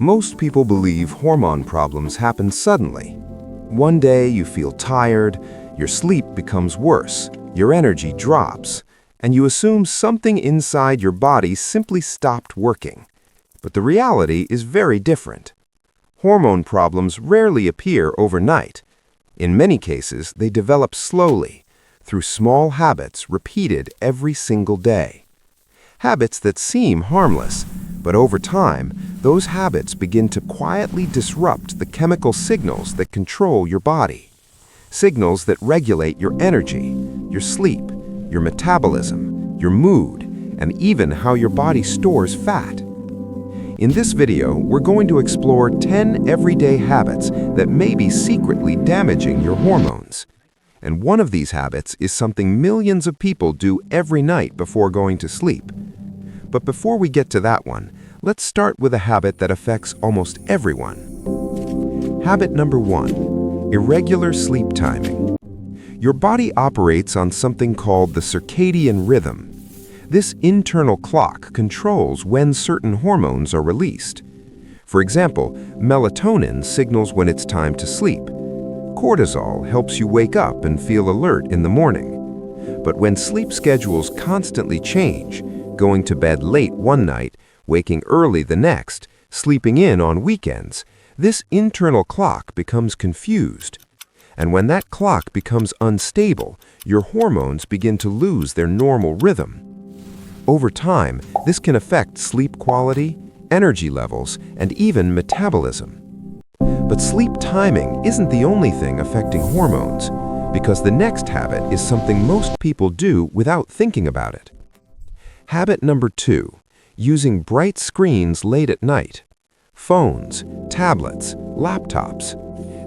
Most people believe hormone problems happen suddenly. One day you feel tired, your sleep becomes worse, your energy drops, and you assume something inside your body simply stopped working. But the reality is very different. Hormone problems rarely appear overnight. In many cases, they develop slowly, through small habits repeated every single day. Habits that seem harmless, but over time, those habits begin to quietly disrupt the chemical signals that control your body. Signals that regulate your energy, your sleep, your metabolism, your mood, and even how your body stores fat. In this video, we're going to explore 10 everyday habits that may be secretly damaging your hormones. And one of these habits is something millions of people do every night before going to sleep. But before we get to that one, let's start with a habit that affects almost everyone. Habit number 1, irregular sleep timing. Your body operates on something called the circadian rhythm. This internal clock controls when certain hormones are released. For example, melatonin signals when it's time to sleep. Cortisol helps you wake up and feel alert in the morning. But when sleep schedules constantly change, going to bed late one night, waking early the next, sleeping in on weekends, this internal clock becomes confused. And when that clock becomes unstable, your hormones begin to lose their normal rhythm. Over time, this can affect sleep quality, energy levels, and even metabolism. But sleep timing isn't the only thing affecting hormones, because the next habit is something most people do without thinking about it. Habit number 2, using bright screens late at night. Phones, tablets, laptops.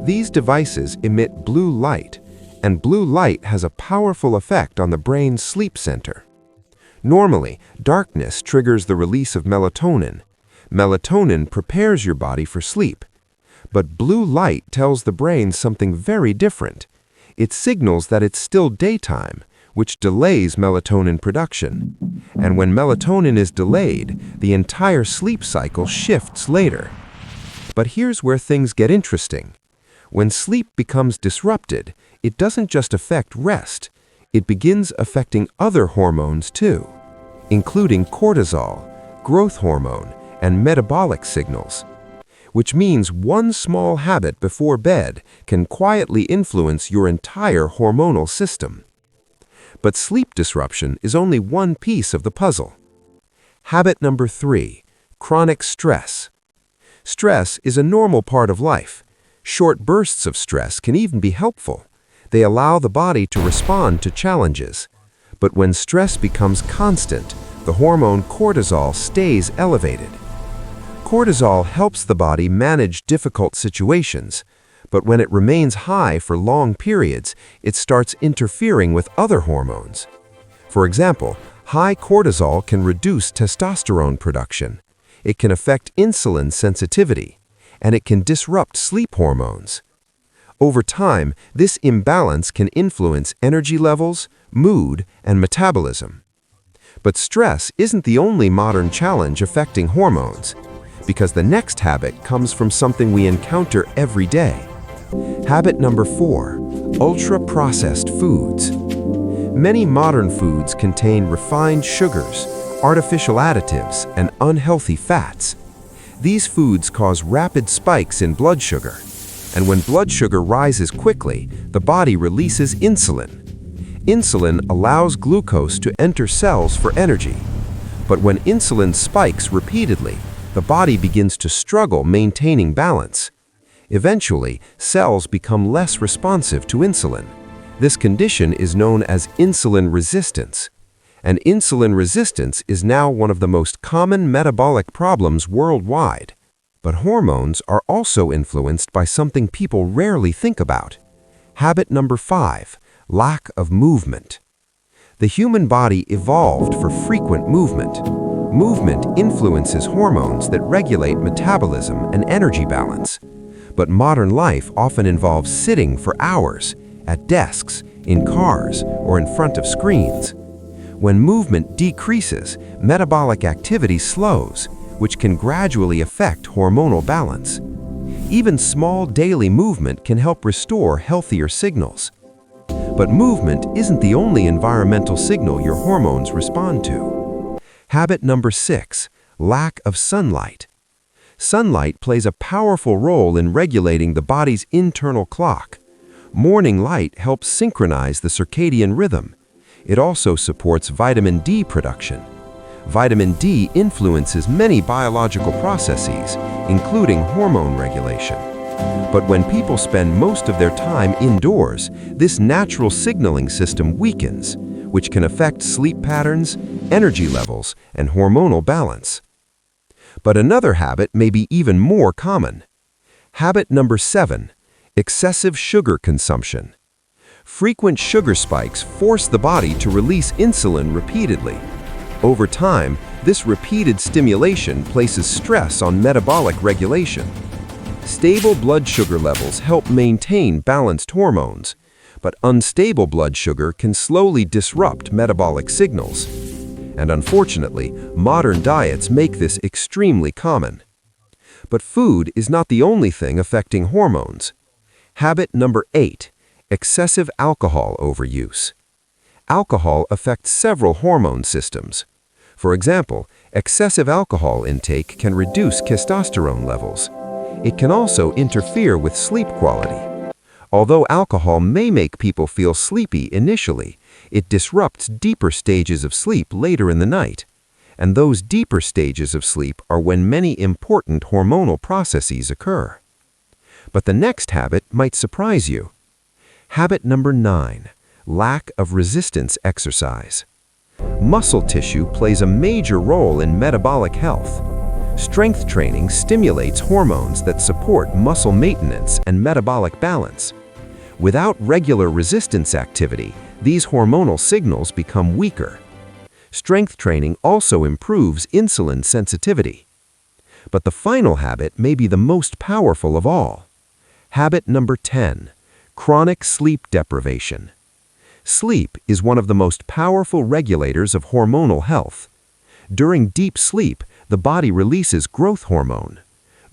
These devices emit blue light, and blue light has a powerful effect on the brain's sleep center. Normally, darkness triggers the release of melatonin. Melatonin prepares your body for sleep. But blue light tells the brain something very different. It signals that it's still daytime, which delays melatonin production. And when melatonin is delayed, the entire sleep cycle shifts later. But here's where things get interesting. When sleep becomes disrupted, it doesn't just affect rest. It begins affecting other hormones too, including cortisol, growth hormone, and metabolic signals. Which means one small habit before bed can quietly influence your entire hormonal system. But sleep disruption is only one piece of the puzzle. Habit number 3, chronic stress. Stress is a normal part of life. Short bursts of stress can even be helpful. They allow the body to respond to challenges. But when stress becomes constant, the hormone cortisol stays elevated. Cortisol helps the body manage difficult situations, but when it remains high for long periods, it starts interfering with other hormones. For example, high cortisol can reduce testosterone production. It can affect insulin sensitivity, and it can disrupt sleep hormones. Over time, this imbalance can influence energy levels, mood, and metabolism. But stress isn't the only modern challenge affecting hormones, because the next habit comes from something we encounter every day. Habit number 4, ultra-processed foods. Many modern foods contain refined sugars, artificial additives, and unhealthy fats. These foods cause rapid spikes in blood sugar, and when blood sugar rises quickly, the body releases insulin. Insulin allows glucose to enter cells for energy. But when insulin spikes repeatedly, the body begins to struggle maintaining balance. Eventually, cells become less responsive to insulin. This condition is known as insulin resistance. And insulin resistance is now one of the most common metabolic problems worldwide. But hormones are also influenced by something people rarely think about. Habit number 5, lack of movement. The human body evolved for frequent movement. Movement influences hormones that regulate metabolism and energy balance. But modern life often involves sitting for hours, at desks, in cars, or in front of screens. When movement decreases, metabolic activity slows, which can gradually affect hormonal balance. Even small daily movement can help restore healthier signals. But movement isn't the only environmental signal your hormones respond to. Habit number 6, lack of sunlight. Sunlight plays a powerful role in regulating the body's internal clock. Morning light helps synchronize the circadian rhythm. It also supports vitamin D production. Vitamin D influences many biological processes, including hormone regulation. But when people spend most of their time indoors, this natural signaling system weakens, which can affect sleep patterns, energy levels, and hormonal balance. But another habit may be even more common. Habit number 7, excessive sugar consumption. Frequent sugar spikes force the body to release insulin repeatedly. Over time, this repeated stimulation places stress on metabolic regulation. Stable blood sugar levels help maintain balanced hormones, but unstable blood sugar can slowly disrupt metabolic signals. And unfortunately, modern diets make this extremely common. But food is not the only thing affecting hormones. Habit number 8, excessive alcohol overuse. Alcohol affects several hormone systems. For example, excessive alcohol intake can reduce testosterone levels. It can also interfere with sleep quality. Although alcohol may make people feel sleepy initially, it disrupts deeper stages of sleep later in the night. And those deeper stages of sleep are when many important hormonal processes occur. But the next habit might surprise you. Habit number 9, lack of resistance exercise. Muscle tissue plays a major role in metabolic health. Strength training stimulates hormones that support muscle maintenance and metabolic balance. Without regular resistance activity, these hormonal signals become weaker. Strength training also improves insulin sensitivity. But the final habit may be the most powerful of all. Habit number 10, chronic sleep deprivation. Sleep is one of the most powerful regulators of hormonal health. During deep sleep, the body releases growth hormone.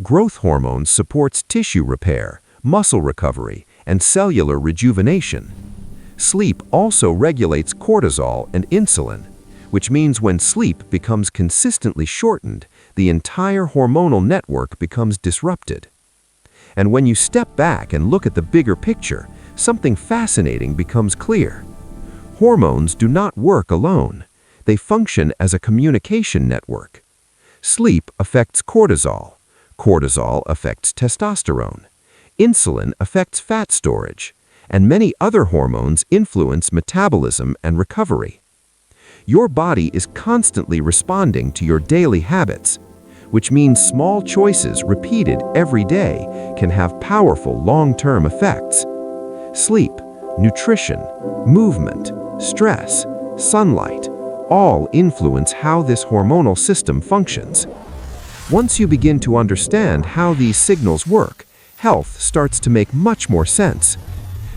Growth hormone supports tissue repair, muscle recovery, and cellular rejuvenation. Sleep also regulates cortisol and insulin, which means when sleep becomes consistently shortened, the entire hormonal network becomes disrupted. And when you step back and look at the bigger picture, something fascinating becomes clear. Hormones do not work alone. They function as a communication network. Sleep affects cortisol. Cortisol affects testosterone. Insulin affects fat storage. And many other hormones influence metabolism and recovery. Your body is constantly responding to your daily habits, which means small choices repeated every day can have powerful long-term effects. Sleep, nutrition, movement, stress, sunlight, all influence how this hormonal system functions. Once you begin to understand how these signals work, health starts to make much more sense.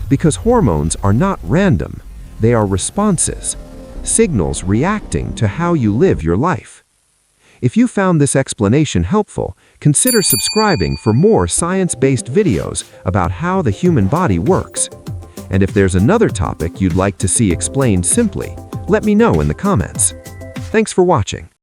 Because hormones are not random, they are responses, signals reacting to how you live your life. If you found this explanation helpful, consider subscribing for more science-based videos about how the human body works. And if there's another topic you'd like to see explained simply, let me know in the comments. Thanks for watching.